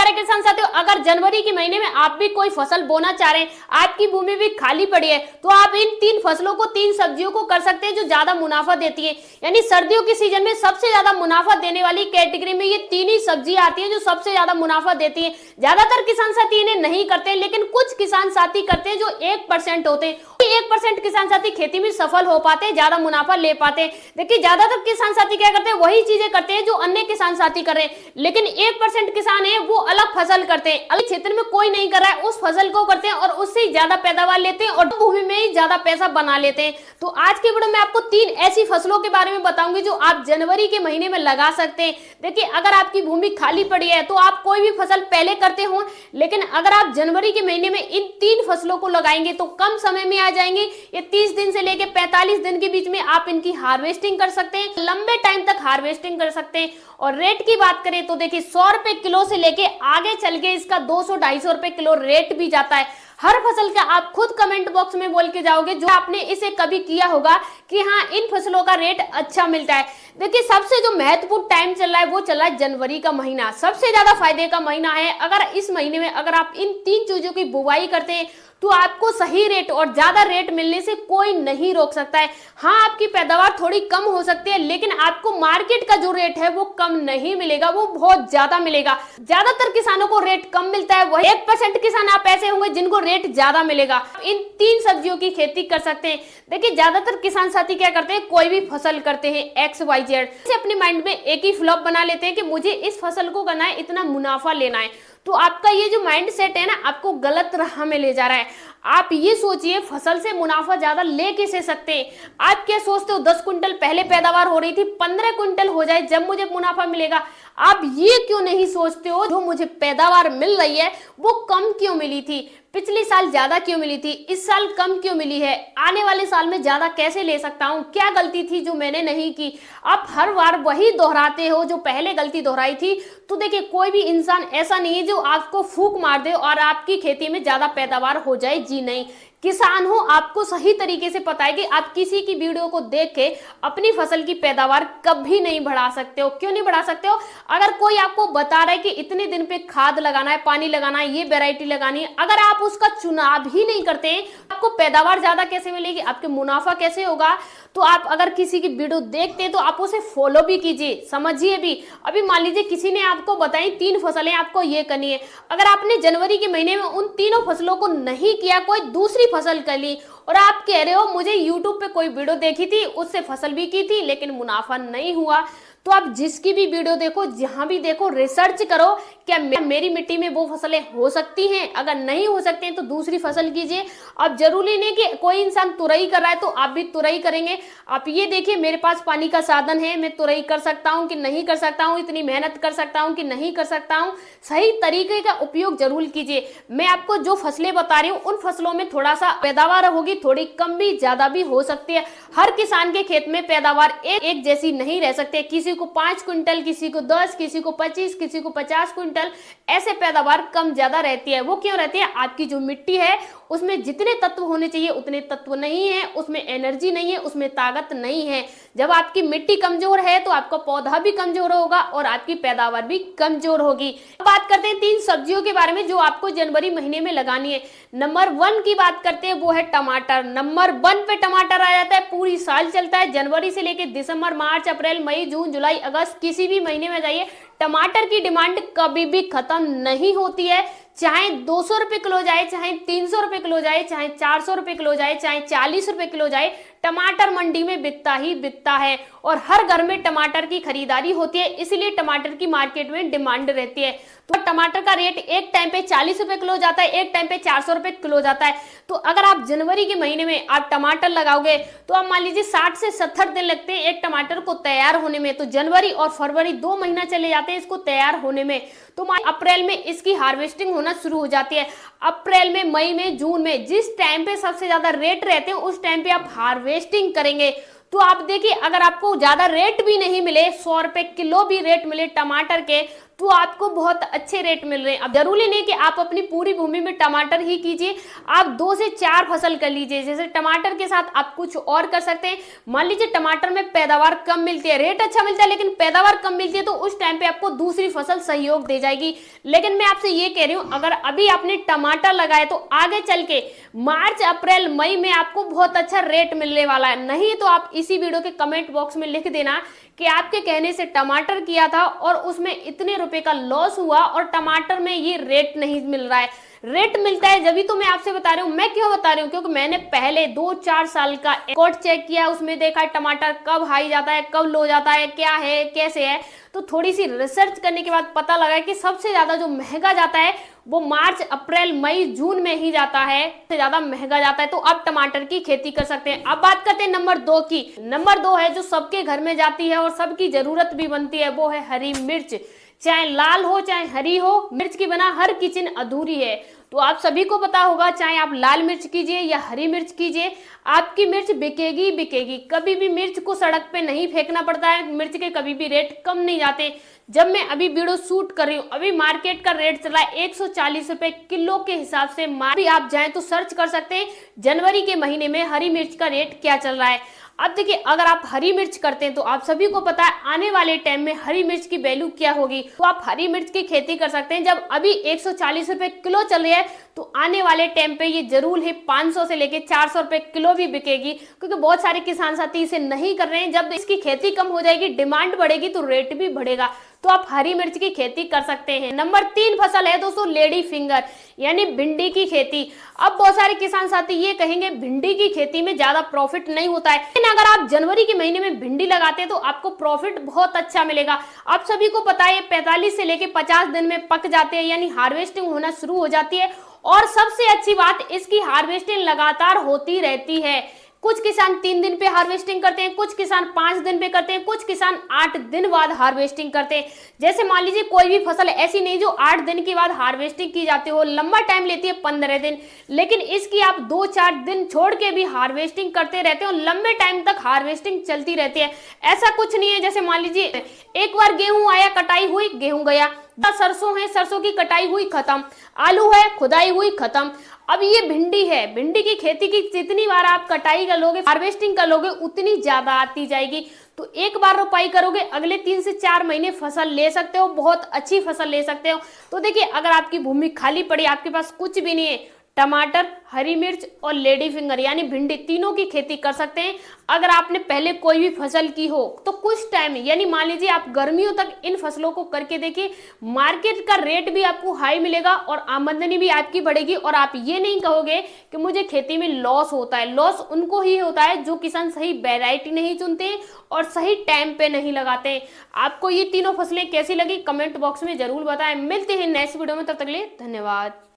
प्यारे किसान साथियों, अगर जनवरी के महीने में आप भी कोई फसल बोना चाह रहे हैं, आपकी भूमि भी खाली पड़ी है, तो आप इन 3 फसलों को, 3 सब्जियों को कर सकते हैं जो ज्यादा मुनाफा देती है। यानी सर्दियों के सीजन में सबसे ज्यादा मुनाफा देने वाली कैटेगरी में ये 3 ही सब्जी आती है जो सबसे ज्यादा मुनाफा देती है। ज्यादातर किसान साथी इन्हें नहीं करते, लेकिन कुछ किसान साथी करते हैं जो 1% होते हैं। 1% किसान साथी खेती में सफल हो पाते हैं, ज्यादा मुनाफा ले पाते हैं। देखिए ज्यादातर किसान साथी क्या करते हैं, वही चीजें करते हैं जो अन्य किसान साथी कर रहे हैं, लेकिन 1% किसान है वो अलग फसल करते हैं, अलग क्षेत्र में कोई नहीं कर रहा है उस फसल को करते हैं और उससे ज्यादा पैदावार लेते हैं और भूमि में ही ज्यादा पैसा बना लेते हैं। तो आज के वीडियो में आपको 3 ऐसी फसलों के बारे में बताऊंगी जो आप जनवरी के महीने में लगा सकते हैं। देखिए अगर आपकी भूमि खाली पड़ी है तो आप कोई भी फसल पहले करते हो, लेकिन अगर आप जनवरी के महीने में इन 3 फसलों को लगाएंगे तो कम समय में आ जाएंगे। ये 30 दिन से लेकर 45 दिन के बीच में आप इनकी हार्वेस्टिंग कर सकते हैं, लंबे टाइम तक हार्वेस्टिंग कर सकते हैं। और रेट की बात करें तो देखिए 100 रुपए किलो से लेके आगे चल के इसका 200-250 रुपए किलो रेट भी जाता है। हर फसल का आप खुद कमेंट बॉक्स में बोल के जाओगे जो आपने इसे कभी किया होगा कि हाँ इन फसलों का रेट अच्छा मिलता है। देखिए सबसे जो महत्वपूर्ण टाइम चल रहा है वो चल रहा है जनवरी का महीना, सबसे ज्यादा फायदे का महीना है। अगर इस महीने में अगर आप इन 3 चीजों की बुवाई करते हैं तो आपको सही रेट और ज्यादा रेट मिलने से कोई नहीं रोक सकता है। हाँ आपकी पैदावार थोड़ी कम हो सकती है, लेकिन आपको मार्केट का जो रेट है वो कम नहीं मिलेगा, वो बहुत ज्यादा मिलेगा। ज्यादातर किसानों को रेट कम मिलता है, वही 1% किसान आप ऐसे होंगे जिनको रेट ज्यादा मिलेगा। इन 3 सब्जियों की खेती कर सकते हैं। देखिए ज्यादातर किसान साथी क्या करते हैं, कोई भी फसल करते हैं XYZ से अपने माइंड में एक ही फ्लॉप बना लेते हैं कि मुझे इस फसल को करना है, इतना मुनाफा लेना है। तो आपका ये जो माइंड सेट है ना, आपको गलत राह में ले जा रहा है। आप ये सोचिए फसल से मुनाफा ज्यादा ले कैसे सकते हैं। आप क्या सोचते हो 10 कुंटल पहले पैदावार हो रही थी, 15 कुंटल हो जाए जब मुझे मुनाफा मिलेगा। आप ये क्यों नहीं सोचते हो जो मुझे पैदावार मिल रही है वो कम क्यों मिली थी, पिछले साल ज्यादा क्यों मिली थी, इस साल कम क्यों मिली है, आने वाले साल में ज्यादा कैसे ले सकता हूँ, क्या गलती थी जो मैंने नहीं की। आप हर बार वही दोहराते हो जो पहले गलती दोहराई थी। तो देखिए कोई भी इंसान ऐसा नहीं है जो आपको फूंक मार दे और आपकी खेती में ज्यादा पैदावार हो जाए, जी नहीं। किसान हो, आपको सही तरीके से पता है कि आप किसी की वीडियो को देख के अपनी फसल की पैदावार कभी नहीं बढ़ा सकते हो। क्यों नहीं बढ़ा सकते हो? अगर कोई आपको बता रहा है कि इतने दिन पे खाद लगाना है, पानी लगाना है, ये वैरायटी लगानी है, अगर आप उसका चुनाव ही नहीं करते हैं, आपको पैदावार ज्यादा कैसे मिलेगी, आपके मुनाफा कैसे होगा। तो आप अगर किसी की वीडियो देखते हैं तो आप उसे फॉलो भी कीजिए, समझिए भी। अभी मान लीजिए किसी ने आपको बताई 3 फसलें आपको ये करनी है, अगर आपने जनवरी के महीने में उन तीनों फसलों को नहीं किया, कोई दूसरी फसल कर ली और आप कह रहे हो मुझे यूट्यूब पे कोई वीडियो देखी थी, उससे फसल भी की थी लेकिन मुनाफा नहीं हुआ, तो आप जिसकी भी वीडियो देखो, जहां भी देखो, रिसर्च करो क्या मेरी मिट्टी में वो फसलें हो सकती हैं। अगर नहीं हो सकती हैं तो दूसरी फसल कीजिए। अब जरूरी नहीं कि कोई इंसान तुरई कर रहा है तो आप भी तुरई करेंगे। आप ये देखिए मेरे पास पानी का साधन है, मैं तुरई कर सकता हूँ कि नहीं कर सकता हूँ, इतनी मेहनत कर सकता हूँ कि नहीं कर सकता हूँ। सही तरीके का उपयोग जरूर कीजिए। मैं आपको जो फसलें बता रही हूँ उन फसलों में थोड़ा सा पैदावार होगी, थोड़ी कम भी ज्यादा भी हो सकती है। हर किसान के खेत में पैदावार एक जैसी नहीं रह सकती। किसी को 5 क्विंटल, किसी को 10, किसी को 25, किसी को 50 क्विंटल, ऐसे पैदावार कम ज्यादा रहती है। वो क्यों रहती है? आपकी जो मिट्टी है उसमें जितने तत्व होने चाहिए उतने तत्व नहीं है, उसमें एनर्जी नहीं है, उसमें ताकत नहीं है। जब आपकी मिट्टी कमजोर है तो आपका पौधा भी कमजोर होगा और आपकी पैदावार भी कमजोर होगी। बात करते हैं 3 सब्जियों के बारे में जो आपको जनवरी महीने में लगानी है। नंबर 1 की बात करते हैं वो है टमाटर। नंबर 1 पे टमाटर आ जाता है, पूरी साल चलता है, जनवरी से लेकर दिसंबर, मार्च, अप्रैल, मई, जून, जुलाई, अगस्त, किसी भी महीने में जाइए, टमाटर की डिमांड कभी भी खत्म नहीं होती है। चाहे 200 रुपए किलो जाए, चाहे 300 रुपए किलो जाए, चाहे 400 रुपए किलो जाए, चाहे 40 रुपए किलो जाए, टमाटर मंडी में बिकता ही बिकता है और हर घर में टमाटर की खरीदारी होती है, इसलिए टमाटर की मार्केट में डिमांड रहती है। तो टमाटर का रेट एक टाइम पे 40 रुपए किलो जाता है, एक टाइम पे 400 रुपए किलो जाता है। तो अगर आप जनवरी के महीने में आप टमाटर लगाओगे तो आप मान लीजिए 60 से 70 दिन लगते हैं एक टमाटर को तैयार होने में। तो जनवरी और फरवरी 2 महीना चले जाते हैं इसको तैयार होने में। तो अप्रैल में इसकी हार्वेस्टिंग होना शुरू हो जाती है। अप्रैल में, मई में, जून में, जिस टाइम पे सबसे ज्यादा रेट रहते हैं उस टाइम पे आप हार्वेस्टिंग करेंगे। तो आप देखिए अगर आपको ज्यादा रेट भी नहीं मिले, 100 रुपए किलो भी रेट मिले टमाटर के, तो आपको बहुत अच्छे रेट मिल रहे हैं। अब जरूरी नहीं कि आप अपनी पूरी भूमि में टमाटर ही कीजिए, आप 2 से 4 फसल कर लीजिए। जैसे टमाटर के साथ आप कुछ और कर सकते हैं। मान लीजिए टमाटर में पैदावार कम मिलती है, रेट अच्छा मिलता है लेकिन पैदावार कम मिलती है, तो उस टाइम पे आपको दूसरी फसल सहयोग दे जाएगी। लेकिन मैं आपसे ये कह रही हूं, अगर अभी आपने टमाटर लगाए तो आगे चल के मार्च अप्रैल मई में आपको बहुत अच्छा रेट मिलने वाला है। नहीं तो आप इसी वीडियो के कमेंट बॉक्स में लिख देना कि आपके कहने से टमाटर किया था और उसमें इतने रुपए का लॉस हुआ और टमाटर में ये रेट नहीं मिल रहा है। रेट मिलता है जब भी तो मैं आपसे बता रही हूँ। मैं क्यों बता रही हूँ? क्योंकि मैंने पहले 2-4 साल का रिकॉर्ड चेक किया, उसमें देखा है टमाटर कब हाई जाता है, कब लो जाता है, क्या है कैसे है। तो थोड़ी सी रिसर्च करने के बाद पता लगा कि सबसे ज्यादा जो महंगा जाता है वो मार्च अप्रैल मई जून में ही जाता है, सबसे ज्यादा महंगा जाता है। तो आप टमाटर की खेती कर सकते हैं। अब बात करते हैं नंबर 2 की। नंबर 2 है जो सबके घर में जाती है और सबकी जरूरत भी बनती है, वो है हरी मिर्च। चाहे लाल हो चाहे हरी हो, मिर्च के बिना हर किचन अधूरी है। तो आप सभी को पता होगा, चाहे आप लाल मिर्च कीजिए या हरी मिर्च कीजिए, आपकी मिर्च बिकेगी बिकेगी। कभी भी मिर्च को सड़क पे नहीं फेंकना पड़ता है, मिर्च के कभी भी रेट कम नहीं जाते। जब मैं अभी वीडियो शूट कर रही हूँ, अभी मार्केट का रेट चला है 140 रुपए किलो के हिसाब से। भी आप जाएं तो सर्च कर सकते हैं जनवरी के महीने में हरी मिर्च का रेट क्या चल रहा है। अब देखिए, अगर आप हरी मिर्च करते हैं तो आप सभी को पता है आने वाले टाइम में हरी मिर्च की वैल्यू क्या होगी। तो आप हरी मिर्च की खेती कर सकते हैं। जब अभी 140 रुपए किलो चल रही है तो आने वाले टाइम पे ये जरूर है 500 से लेके 400 रुपए किलो भी बिकेगी, क्योंकि बहुत सारे किसान साथी इसे नहीं कर रहे हैं। जब इसकी खेती कम हो जाएगी, डिमांड बढ़ेगी तो रेट भी बढ़ेगा। तो आप हरी मिर्च की खेती कर सकते हैं। नंबर 3 फसल है दोस्तों लेडी फिंगर, यानी भिंडी की खेती। अब बहुत सारे किसान साथी ये कहेंगे भिंडी की खेती में ज्यादा प्रॉफिट नहीं होता है, लेकिन अगर आप जनवरी के महीने में भिंडी लगाते हैं तो आपको प्रॉफिट बहुत अच्छा मिलेगा। आप सभी को पता है 45 से लेके 50 दिन में पक जाते हैं, यानी हार्वेस्टिंग होना शुरू हो जाती है। और सबसे अच्छी बात, इसकी हार्वेस्टिंग लगातार होती रहती है। कुछ किसान 3 दिन पे हार्वेस्टिंग करते हैं, कुछ किसान 5 दिन पे करते हैं, कुछ किसान 8 दिन बाद हार्वेस्टिंग करते हैं। जैसे मान लीजिए कोई भी फसल ऐसी नहीं जो 8 दिन के बाद हार्वेस्टिंग की जाती हो, लंबा टाइम लेती है 15 दिन, लेकिन इसकी आप 2-4 दिन छोड़ के भी हार्वेस्टिंग करते रहते हो, लंबे टाइम तक हार्वेस्टिंग चलती रहती है। ऐसा कुछ नहीं है जैसे मान लीजिए एक बार गेहूं आया, कटाई हुई, गेहूं गया। सरसों है, सरसों की कटाई हुई, खत्म। आलू है, खुदाई हुई, खत्म। अब ये भिंडी है, भिंडी की खेती की जितनी बार आप कटाई कर लोगे, हार्वेस्टिंग कर लोगे, उतनी ज्यादा आती जाएगी। तो एक बार रोपाई करोगे, अगले 3 से 4 महीने फसल ले सकते हो, बहुत अच्छी फसल ले सकते हो। तो देखिए, अगर आपकी भूमि खाली पड़ी, आपके पास कुछ भी नहीं है, टमाटर, हरी मिर्च और लेडी फिंगर यानी भिंडी, तीनों की खेती कर सकते हैं। अगर आपने पहले कोई भी फसल की हो तो कुछ टाइम, यानी मान लीजिए आप गर्मियों तक इन फसलों को करके देखिए, मार्केट का रेट भी आपको हाई मिलेगा और आमदनी भी आपकी बढ़ेगी। और आप ये नहीं कहोगे कि मुझे खेती में लॉस होता है। लॉस उनको ही होता है जो किसान सही वैरायटी नहीं चुनते और सही टाइम पे नहीं लगाते। आपको ये तीनों फसलें कैसी लगी कमेंट बॉक्स में जरूर बताएं। मिलते हैं नेक्स्ट वीडियो में, तब तक के लिए धन्यवाद।